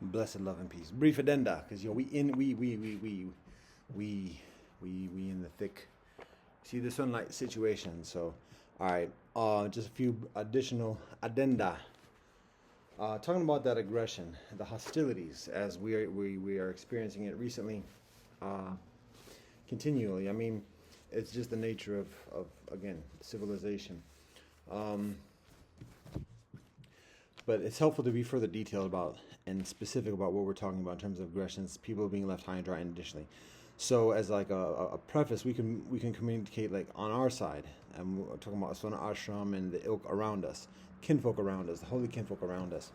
Blessed love and peace. Brief addenda, because we in the thick. See the sunlight situation. So, all right. Just a few additional addenda. Talking about that aggression, the hostilities, as we are experiencing it recently, uh, continually. I mean, it's just the nature of again civilization. Um, but it's helpful to be further detailed about and specific about what we're talking about in terms of aggressions, people being left high and dry, and additionally. So, as like a preface, we can communicate like on our side, and we're talking about Aswana Ashram and the ilk around us, kinfolk around us, the holy kinfolk around us,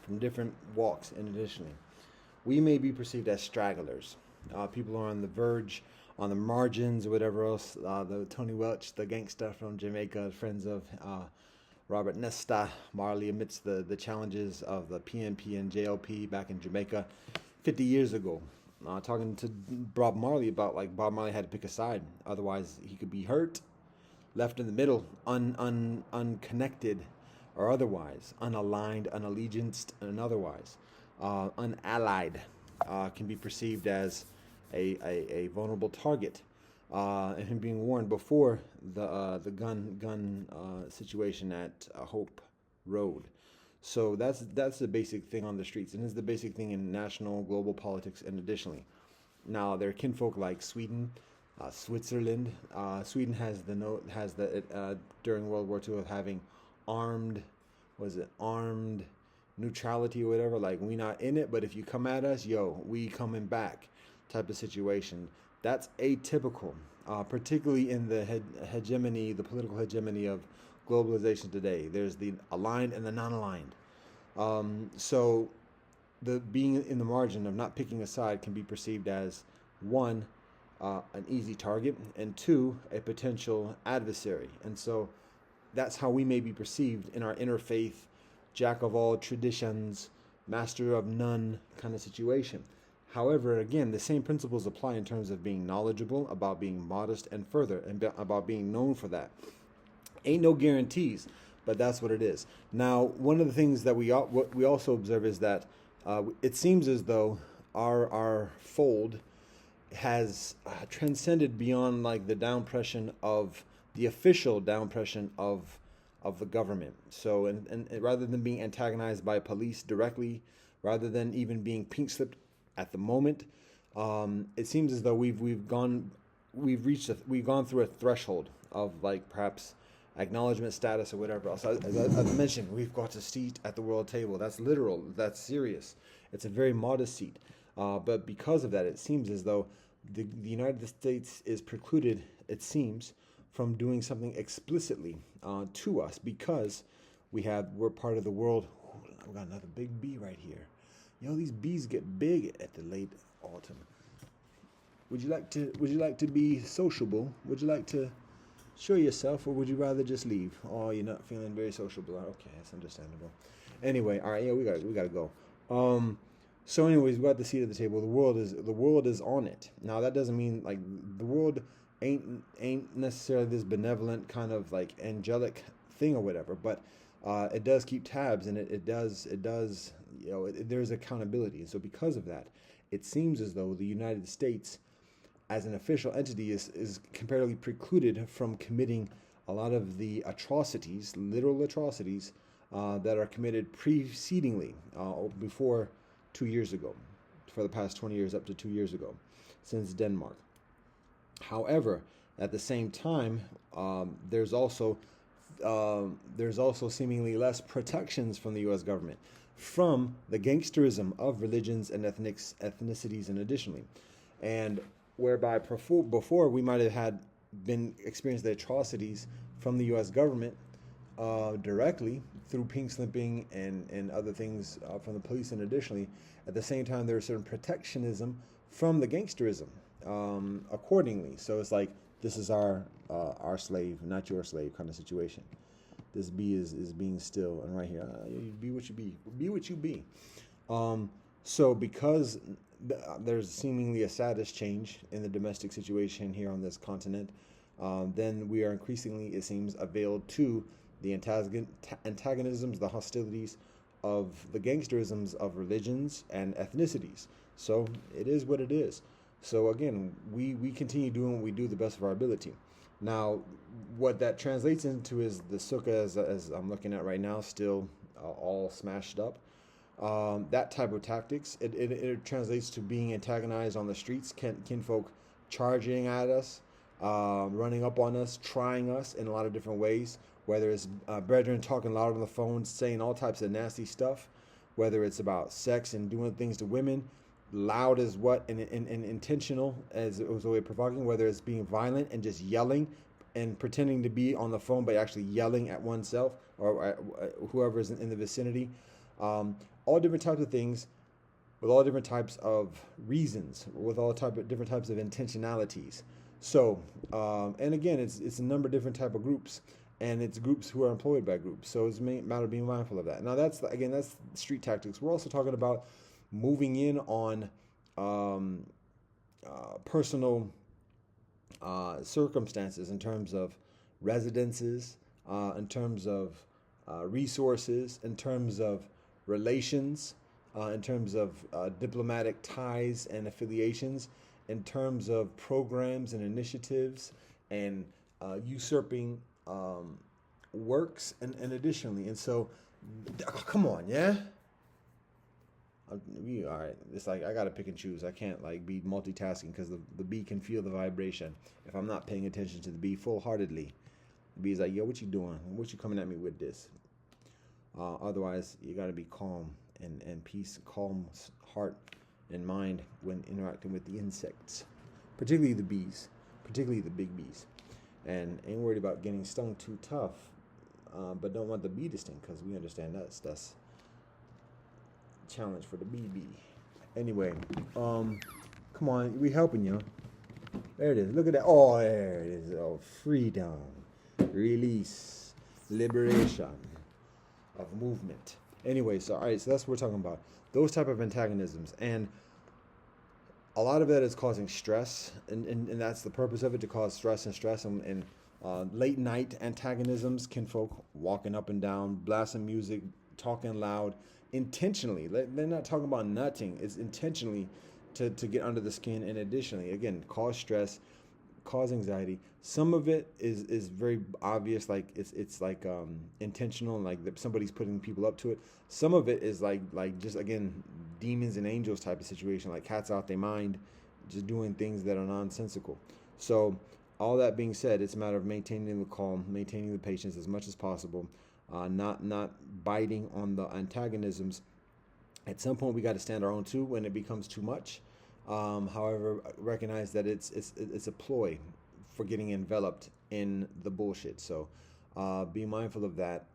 from different walks. And additionally, we may be perceived as stragglers. People are on the verge, on the margins, or whatever else. The Tony Welch, the gangster from Jamaica, friends of Robert Nesta Marley, amidst the challenges of the PNP and JLP back in Jamaica 50 years ago. Talking to Bob Marley about like Bob Marley had to pick a side, otherwise he could be hurt, left in the middle, unconnected, or otherwise unaligned, unallegianced, and otherwise unallied, can be perceived as a vulnerable target, and him being warned before the gun situation at Hope Road. So that's the basic thing on the streets, and is the basic thing in national, global politics, and additionally, now there are kinfolk like Sweden, Switzerland. Sweden has the during World War II of having armed, was it armed neutrality or whatever? Like we not in it, but if you come at us, yo, we coming back, type of situation. That's atypical, particularly in the hegemony, the political hegemony of globalization today. There's the aligned and the non-aligned. So the being in the margin of not picking a side can be perceived as one, an easy target, and two, a potential adversary. And so that's how we may be perceived in our interfaith, jack of all traditions, master of none kind of situation. However, again, the same principles apply in terms of being knowledgeable, about being modest, and further, and about being known for that. Ain't no guarantees, but that's what it is. Now, one of the things that what we also observe is that it seems as though our fold has transcended beyond like the downpression of the official downpression of the government. So, and rather than being antagonized by police directly, rather than even being pink slipped at the moment, it seems as though we've gone through a threshold of like perhaps acknowledgement status or whatever else. As I mentioned, we've got a seat at the world table. That's literal. That's serious. It's a very modest seat. But because of that, it seems as though the United States is precluded, it seems, from doing something explicitly to us because we're part of the world. Ooh, we got another big bee right here. Yo, these bees get big at the late autumn. Would you like to be sociable? Would you like to show yourself, or would you rather just leave? Oh, you're not feeling very sociable. Okay, that's understandable. Anyway, all right, yeah, we gotta go. So, anyways, we got the seat at the table. The world is on it. Now, that doesn't mean like the world ain't necessarily this benevolent kind of like angelic thing or whatever, but it does keep tabs, and it does there's accountability. And so because of that, it seems as though the United States as an official entity is comparatively precluded from committing a lot of the atrocities, literal atrocities, that are committed precedingly, before 2 years ago, for the past 20 years up to 2 years ago, since Denmark. However, at the same time, there's also seemingly less protections from the U.S. government from the gangsterism of religions and ethnicities, and additionally, and whereby before we might have been experienced the atrocities from the U.S. government directly through pink slipping and other things from the police, and additionally, at the same time, there is certain protectionism from the gangsterism accordingly. So it's like, this is our slave, not your slave kind of situation. This bee is being still, and right here, you be what you be. So because there's seemingly a status change in the domestic situation here on this continent, then we are increasingly, it seems, availed to the antagonisms, the hostilities of the gangsterisms of religions and ethnicities. So it is what it is. So again, we continue doing what we do the best of our ability. Now, what that translates into is the sukkah, as I'm looking at right now, still all smashed up. That type of tactics, it translates to being antagonized on the streets, kinfolk charging at us, running up on us, trying us in a lot of different ways, whether it's brethren talking loud on the phone, saying all types of nasty stuff, whether it's about sex and doing things to women, loud as what, and intentional as it was a way of provoking, whether it's being violent and just yelling and pretending to be on the phone, but actually yelling at oneself or at whoever's in the vicinity. All different types of things with all different types of reasons, with all different types of intentionalities. So, and again, it's a number of different type of groups, and it's groups who are employed by groups. So it's a matter of being mindful of that. Now, that's street tactics. We're also talking about moving in on personal circumstances in terms of residences, in terms of resources, in terms of relations, in terms of diplomatic ties and affiliations, in terms of programs and initiatives, and usurping works, and additionally. And so, come on, yeah? All right. It's like I gotta pick and choose. I can't like be multitasking because the bee can feel the vibration if I'm not paying attention to the bee full-heartedly. The bee's like, yo, what you doing? What you coming at me with this? Otherwise, you gotta be calm and peace, calm heart and mind when interacting with the insects, particularly the bees, particularly the big bees, and ain't worried about getting stung too tough, but don't want the bee to sting because we understand that's challenge for the BB. Anyway, come on, we helping you. There it is. Look at that. Oh, there it is. Oh, freedom, release, liberation of movement. Anyway, so all right, so that's what we're talking about. Those type of antagonisms, and a lot of that is causing stress, and that's the purpose of it, to cause stress and late night antagonisms, kinfolk walking up and down, blasting music, talking loud, intentionally. They're not talking about nutting. It's intentionally to get under the skin, and additionally, again, cause stress, cause anxiety. Some of it is very obvious, like it's like intentional, and like that somebody's putting people up to it. Some of it is like just, again, demons and angels type of situation, like cats out their mind, just doing things that are nonsensical. So all that being said, it's a matter of maintaining the calm, maintaining the patience as much as possible, not biting on the antagonisms. At some point, we got to stand our own too when it becomes too much. However, recognize that it's a ploy for getting enveloped in the bullshit. So be mindful of that.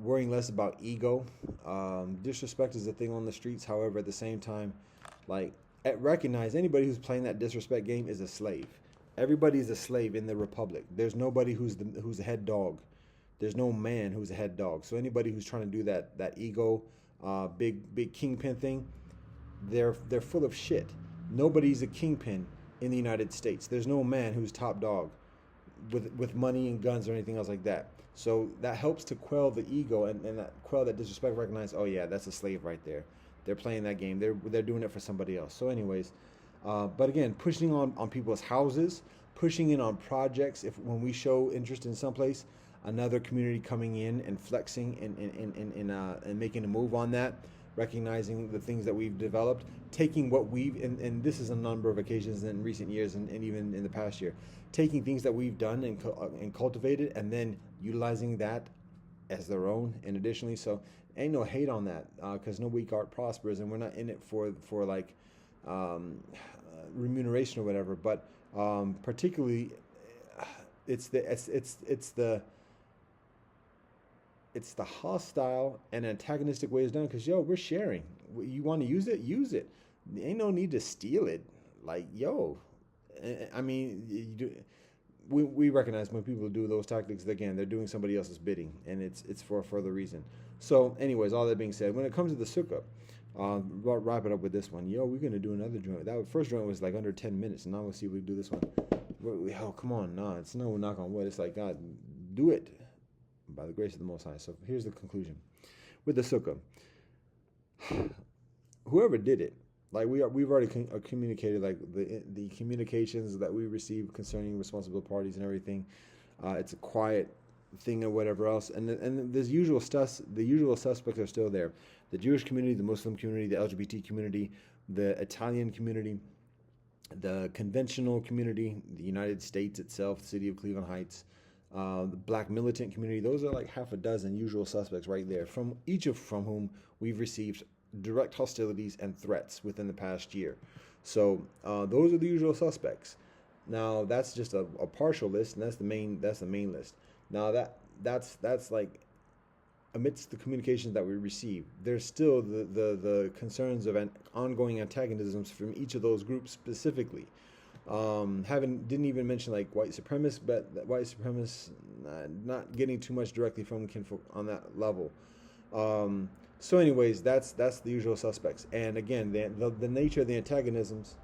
Worrying less about ego. Disrespect is a thing on the streets. However, at the same time, recognize anybody who's playing that disrespect game is a slave. Everybody is a slave in the republic. There's nobody who's the head dog. There's no man who's a head dog. So anybody who's trying to do that ego, big kingpin thing, they're full of shit. Nobody's a kingpin in the United States. There's no man who's top dog with money and guns or anything else like that. So that helps to quell the ego and that quell that disrespect. Recognize, oh yeah, that's a slave right there. They're playing that game. They're doing it for somebody else. So anyways, but again, pushing on people's houses, pushing in on projects. When we show interest in someplace, another community coming in and flexing and making a move on that, recognizing the things that we've developed, taking what and this is a number of occasions in recent years and even in the past year, taking things that we've done and cultivated, and then utilizing that as their own. And additionally, so ain't no hate on that, because no weak art prospers, and we're not in it for like remuneration or whatever. But particularly, it's the hostile and antagonistic way it's done, because we're sharing. You want to use it. There ain't no need to steal it. Like, I mean, we recognize when people do those tactics, again, they're doing somebody else's bidding, and it's for a further reason. So anyways, all that being said, when it comes to the sukkah, wrap it up with this one. We're gonna do another joint. That first joint was like under 10 minutes, and now we'll see if we do this one. Come on, it's no knock on wood. It's like, God, do it by the grace of the Most High. So here's the conclusion. with the sukkah, whoever did it, like we've already communicated, like the communications that we receive concerning responsible parties and everything. It's a quiet thing or whatever else, and the usual stuff. The usual suspects are still there: the Jewish community, the Muslim community, the LGBT community, the Italian community, the conventional community, the United States itself, the city of Cleveland Heights, the black militant community. Those are like half a dozen usual suspects right there, from whom we've received direct hostilities and threats within the past year. So those are the usual suspects. Now that's just a partial list, and that's the main list. Now that's like amidst the communications that we receive, there's still the concerns of ongoing antagonisms from each of those groups specifically. Didn't even mention like white supremacists, but white supremacists, not getting too much directly from kinfolk on that level. So anyways, that's the usual suspects. And again, the nature of the antagonisms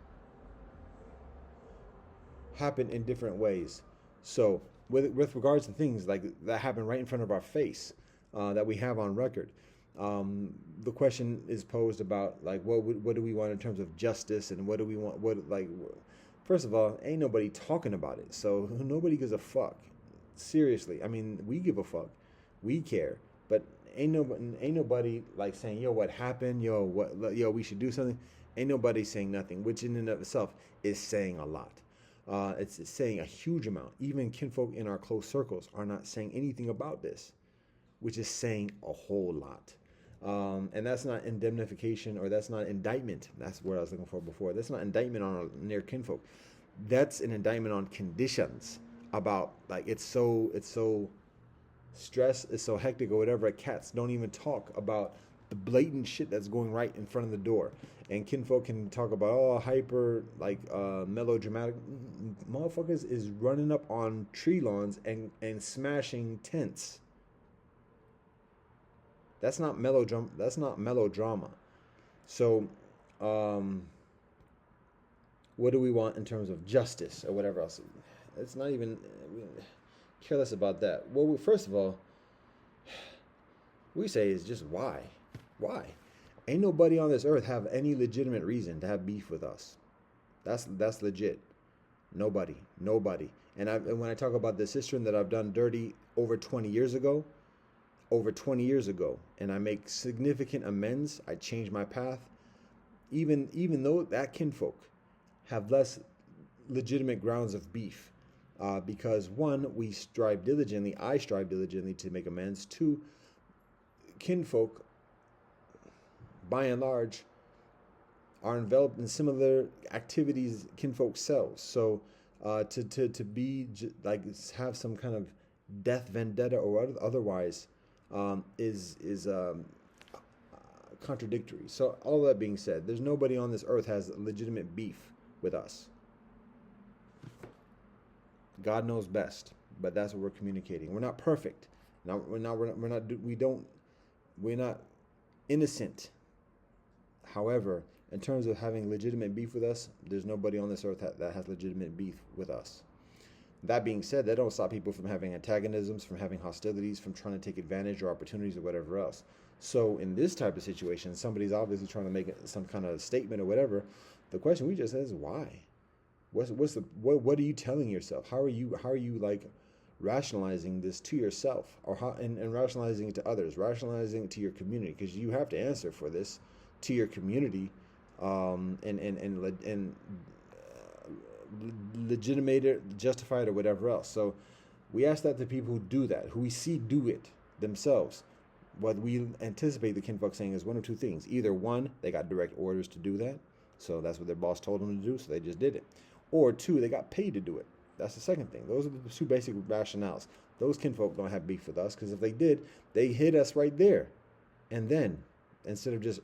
happen in different ways. So with regards to things like that happen right in front of our face, that we have on record, the question is posed about like what do we want in terms of justice, and what do we want, first of all, ain't nobody talking about it, so nobody gives a fuck. Seriously, I mean, we give a fuck, we care, but ain't nobody like saying, yo, what happened, yo, we should do something. Ain't nobody saying nothing, which in and of itself is saying a lot. It's saying a huge amount. Even kinfolk in our close circles are not saying anything about this, which is saying a whole lot. And that's not indemnification, or that's not indictment. That's what I was looking for before. That's not indictment on our near kinfolk. That's an indictment on conditions, about like it's so stress is so hectic or whatever. Cats don't even talk about the blatant shit that's going right in front of the door. And kinfolk can talk about hyper melodramatic. Motherfuckers is running up on tree lawns and smashing tents. That's not melodrama. That's not melodrama. So, what do we want in terms of justice or whatever else? It's not even careless about that. Well, first of all, we say is just why. Ain't nobody on this earth have any legitimate reason to have beef with us. That's legit. Nobody. And when I talk about the cistern that I've done dirty over 20 years ago, and I make significant amends, I change my path, even though that kinfolk have less legitimate grounds of beef, because one, I strive diligently to make amends. Two, kinfolk, by and large, are enveloped in similar activities kinfolk selves. So to be like have some kind of death vendetta or otherwise is contradictory. So all that being said, there's nobody on this earth has legitimate beef with us. God knows best, but that's what we're communicating. We're not perfect. We're not innocent. However, in terms of having legitimate beef with us, there's nobody on this earth that has legitimate beef with us. That being said, that don't stop people from having antagonisms, from having hostilities, from trying to take advantage or opportunities or whatever else. So in this type of situation, somebody's obviously trying to make some kind of statement or whatever. The question we just said is why? What are you telling yourself? How are you like rationalizing this to yourself, or and rationalizing it to others, rationalizing it to your community, because you have to answer for this to your community, and legitimate it, justify it, or whatever else. So we ask that the people who do that, who we see do it themselves, what we anticipate the kinfolk saying is one of two things. Either one, they got direct orders to do that, so that's what their boss told them to do, so they just did it. Or two, they got paid to do it. That's the second thing. Those are the two basic rationales. Those kinfolk don't have beef with us, because if they did, they hit us right there. And then, instead of just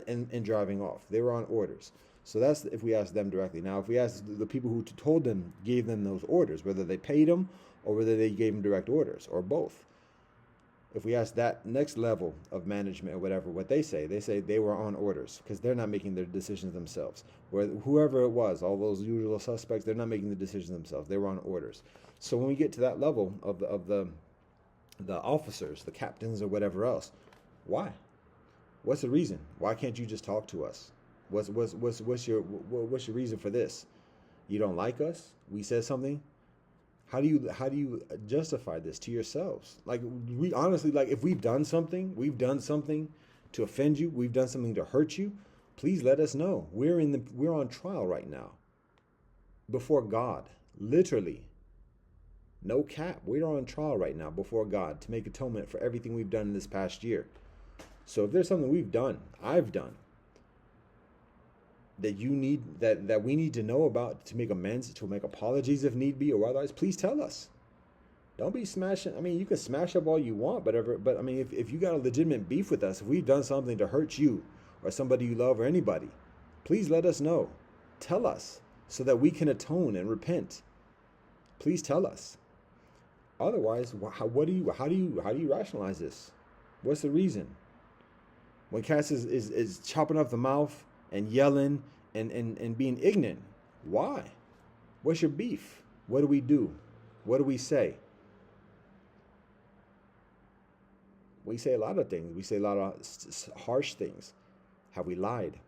and driving off, they were on orders. So that's if we ask them directly. Now, if we ask the people who told them, gave them those orders, whether they paid them or whether they gave them direct orders, or both. If we ask that next level of management or whatever, what they say they were on orders, because they're not making their decisions themselves. Where whoever it was, all those usual suspects, they're not making the decisions themselves. They were on orders. So when we get to that level of the officers, the captains, or whatever else, Why? What's the reason? Why can't you just talk to us? What's your reason for this? You don't like us? We said something? How do you justify this to yourselves? Like, we honestly, like, if we've done something to offend you, we've done something to hurt you, please let us know. We're on trial right now before God. Literally. No cap. We're on trial right now before God to make atonement for everything we've done in this past year. So if there's something I've done, that you need that we need to know about to make amends, to make apologies if need be, or otherwise, please tell us. Don't be smashing. I mean, you can smash up all you want, but I mean, if you got a legitimate beef with us, if we've done something to hurt you or somebody you love or anybody, please let us know. Tell us so that we can atone and repent. Please tell us. Otherwise, how do you rationalize this? What's the reason? When Cass is chopping up the mouth and yelling and being ignorant, why? What's your beef? What do we do? What do we say? We say a lot of things. We say a lot of harsh things. Have we lied?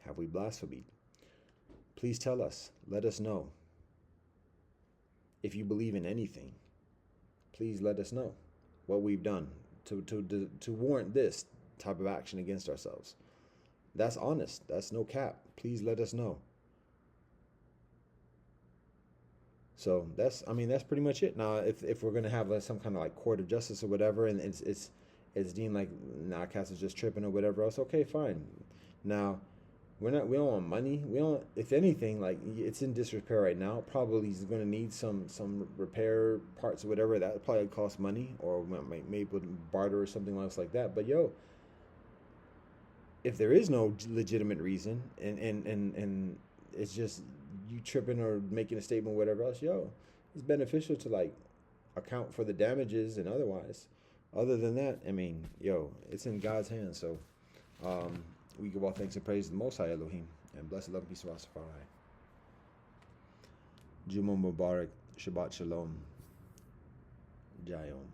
Have we blasphemed? Please tell us. Let us know. If you believe in anything, please let us know what we've done to warrant this type of action against ourselves. That's honest. That's no cap. Please let us know. So that's pretty much it. Now, if we're gonna have some kind of like court of justice or whatever, and it's deemed like Cass is just tripping or whatever else, okay, fine. Now, we don't want money. We don't. If anything, like, it's in disrepair right now. Probably he's gonna need some repair parts or whatever. That probably cost money, or maybe barter or something else like that. But yo, if there is no legitimate reason, and it's just you tripping or making a statement or whatever else, yo, it's beneficial to like account for the damages and otherwise. Other than that, I mean, yo, it's in God's hands. So we give all thanks and praise to the Most High Elohim, and blessed love and peace of Rastafari. Juma Mubarak, Shabbat Shalom, Jayom.